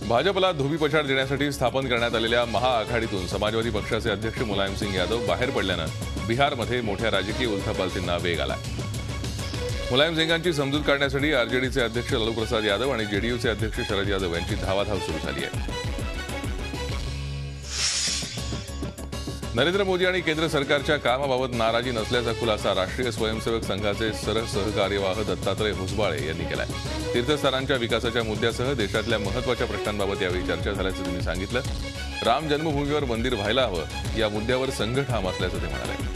भाजपला धोबीपछाड देण्यासाठी स्थापन करण्यात आलेल्या महाआघाडीतून समाजवादी पक्षाचे अध्यक्ष मुलायमसिंग यादव बाहेर पडल्यानं बिहारमध्ये मोठ्या राजकीय उलथापालथींना वेग आला. मुलायमसिंगांची समजूत काढण्यासाठी आरजेडीचे अध्यक्ष लालू प्रसाद यादव आणि जेडीयूचे अध्यक्ष शरद यादव यांची धावाधाव सुरू झाली आहे. नरेंद्र मोदी आणि केंद्र सरकारच्या कामाबाबत नाराजी नसल्याचा खुलासा राष्ट्रीय स्वयंसेवक संघाचे सहकार्यवाह दत्तात्रय होसबाळे यांनी केलाय. तीर्थस्थानांच्या विकासाच्या मुद्द्यासह देशातल्या महत्त्वाच्या प्रश्नांबाबत यावेळी चर्चा झाल्याचं त्यांनी सांगितलं. राम जन्मभूमीवर मंदिर व्हायला हवं या मुद्द्यावर संघ ठाम असल्याचं ते म्हणाले.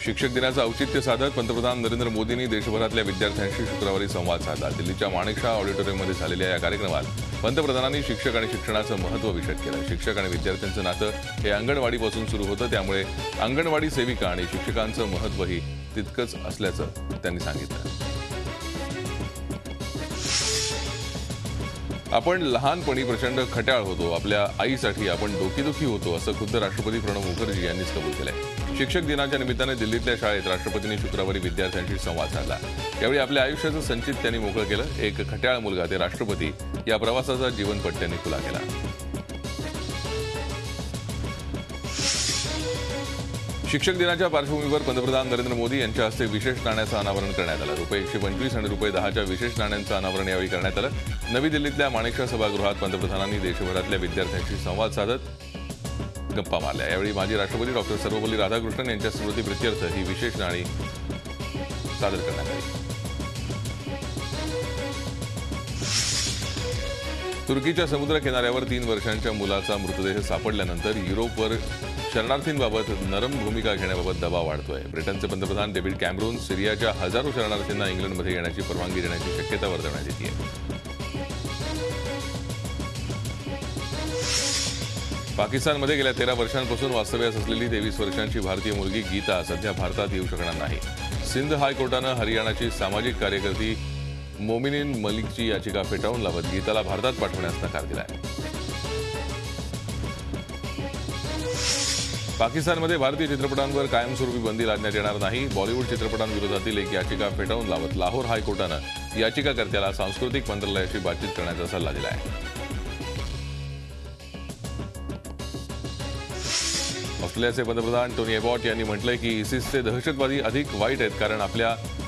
शिक्षक दिनाचं औचित्य साधत पंतप्रधान नरेंद्र मोदींनी देशभरातल्या विद्यार्थ्यांशी शुक्रवारी संवाद साधला. दिल्लीच्या माणेकशॉ ऑडिटोरियममध्ये झालेल्या या कार्यक्रमात पंतप्रधानांनी शिक्षक आणि शिक्षणाचं महत्त्व विशद केलं. शिक्षक आणि विद्यार्थ्यांचं नातं हे अंगणवाडीपासून सुरू होतं, त्यामुळे अंगणवाडी सेविका आणि शिक्षकांचं महत्त्वही तितकंच असल्याचं त्यांनी सांगितलं. आपण लहानपणी प्रचंड खट्याळ होतो, आपल्या आईसाठी आपण डोकेदुखी होतो, असं खुद्द राष्ट्रपती प्रणव मुखर्जी यांनीच कबूल केलंय. शिक्षक दिनाच्या निमित्ताने दिल्लीतल्या शाळेत राष्ट्रपतींनी शुक्रवारी विद्यार्थ्यांशी संवाद साधला. यावेळी आपल्या आयुष्याचं संचित त्यांनी मोकळं केलं. एक खट्याळ मुलगा ते राष्ट्रपती या प्रवासाचा जीवनपट त्यांनी खुला केला. शिक्षक दिनाच्या पार्श्वभूमीवर पंतप्रधान नरेंद्र मोदी यांच्या हस्ते विशेष नाण्याचं अनावरण करण्यात आलं. ₹125 आणि ₹10च्या विशेष नाण्यांचं अनावरण यावेळी करण्यात आलं. नवी दिल्लीतल्या माणेकशॉ सभागृहात पंतप्रधानांनी देशभरातल्या विद्यार्थ्यांशी संवाद साधत गप्पा मारल्या. यावेळी माजी राष्ट्रपती डॉक्टर सर्वपल्ली राधाकृष्णन यांच्या स्मृतीप्रित्यर्थ ही विशेष नाणी सादर करण्यात आली. तुर्कीच्या समुद्र किनाऱ्यावर 3 वर्षांच्या मुलाचा मृतदेह सापडल्यानंतर युरोपवर शरणार्थींबाबत नरम भूमिका घेण्याबाबत दबाव वाढतोय. ब्रिटनचे पंतप्रधान डेव्हिड कॅमरून सिरियाच्या हजारो शरणार्थींना इंग्लंडमध्ये येण्याची परवानगी देण्याची शक्यता वर्तवण्यात येते. पाकिस्तानमध्ये गेल्या 13 वर्षांपासून वास्तव्यास असलेली 23 वर्षांची भारतीय मुलगी गीता सध्या भारतात येऊ शकणार नाही. सिंध हायकोर्टानं हरियाणाची सामाजिक कार्यकर्ती मोमिनीन मलिकची याचिका फेटाळून लावत गीताला भारतात पाठवण्यास नकार दिलाय. पाकिस्तानमध्ये भारतीय चित्रपटांवर कायमस्वरूपी बंदी लादण्यात येणार नाही. बॉलिवूड चित्रपटांविरोधातील एक याचिका फेटाळून लावत लाहोर हायकोर्टानं याचिकाकर्त्याला सांस्कृतिक मंत्रालयाशी बातचीत करण्याचा सल्ला दिला आहे. ऑस्ट्रेलियाचे पंतप्रधान टोनी एबॉट यांनी म्हटलंय की इसिसचे दहशतवादी अधिक वाईट आहेत, कारण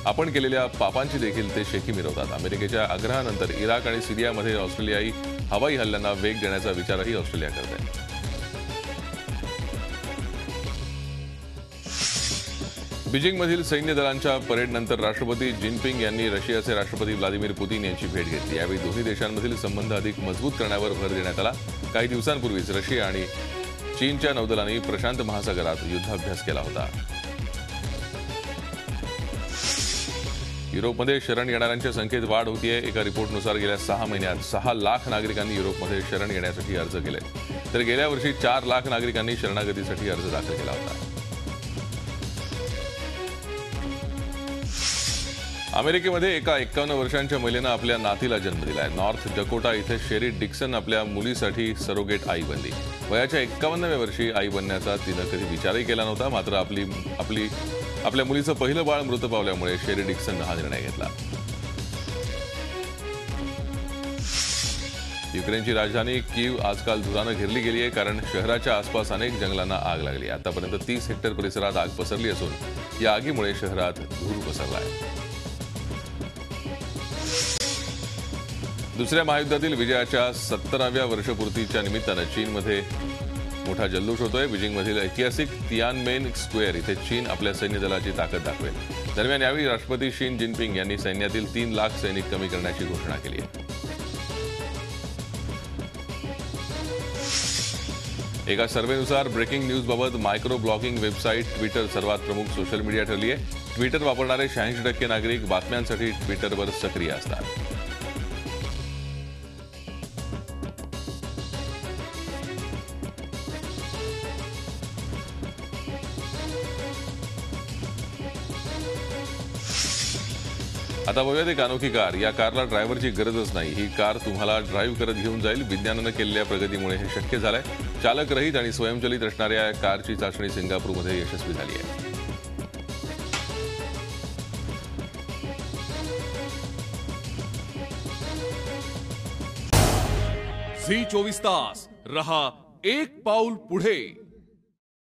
आपण केलेल्या पापांची देखील ते शेकी मिरवतात. अमेरिकेच्या आग्रहानंतर इराक आणि सिरियामध्ये ऑस्ट्रेलियाई हवाई हल्ल्यांना वेग देण्याचा विचारही ऑस्ट्रेलिया करत आहे. बीजिंगमधील सैन्य दलांच्या परेडनंतर राष्ट्रपती जिनपिंग यांनी रशियाचे राष्ट्रपती व्लादिमीर पुतीन यांची भेट घेतली. यावेळी दोन्ही देशांमधील संबंध अधिक मजबूत करण्यावर भर देण्यात आला. काही दिवसांपूर्वीच रशिया आणि चीनच्या नौदलांनी प्रशांत महासागरात युद्धाभ्यास केला होता. युरोपमध्ये शरण येणाऱ्यांच्या संख्येत वाढ होतीये. एका रिपोर्टनुसार गेल्या 6 महिन्यात 6 लाख नागरिकांनी युरोपमध्ये शरण येण्यासाठी अर्ज केले, तर गेल्या वर्षी 4 लाख नागरिकांनी शरणागतीसाठी अर्ज दाखल केला होता. अमेरिकेमध्ये एका 51 वर्षांच्या महिलेनं आपल्या नातीला जन्म दिलाय. नॉर्थ डकोटा इथे शेरी डिक्सन आपल्या मुलीसाठी सरोगेट आई बनली. वयाच्या 51व्या वर्षी आई बनण्याचा तिनं कधी विचारही केला नव्हता. मात्र आपल्या मुलीचं पहिलं बाळ मृत पावल्यामुळे शेरी डिक्सननं हा निर्णय घेतला. युक्रेनची राजधानी कीव आजकाल धुरानं घेरली गेली आहे, कारण शहराच्या आसपास अनेक जंगलांना आग लागली. आतापर्यंत 30 हेक्टर परिसरात आग पसरली असून या आगीमुळे शहरात धूर पसरला आहे. दुसऱ्या महायुद्धातील विजयाच्या 70व्या वर्षपूर्तीच्या निमित्तानं चीनमध्ये मोठा जल्लोष होतोय. बीजिंगमधील ऐतिहासिक तियानमेन स्क्वेअर इथे चीन आपल्या सैन्य दलाची ताकद दाखवेल. दरम्यान यावेळी राष्ट्रपती शी जिनपिंग यांनी सैन्यातील 3 लाख सैनिक कमी करण्याची घोषणा केली आहे. एका सर्व्हेनुसार ब्रेकिंग न्यूजबाबत मायक्रो ब्लॉगिंग वेबसाईट ट्विटर सर्वात प्रमुख सोशल मीडिया ठरली आहे. ट्विटर वापरणारे 86% नागरिक बातम्यांसाठी ट्विटरवर सक्रिय असतात. आता बघूयात एक अनोखी कार. या कारला ड्रायव्हरची गरजच नाही. ही कार तुम्हाला ड्राईव्ह करत घेऊन जाईल. विज्ञानानं केलेल्या प्रगतीमुळे हे शक्य झालंय. चालक रहित आणि स्वयंचलित असणाऱ्या या कारची चाचणी सिंगापूरमध्ये यशस्वी झाली आहे. झी 24 तास रहा एक पाऊल पुढे.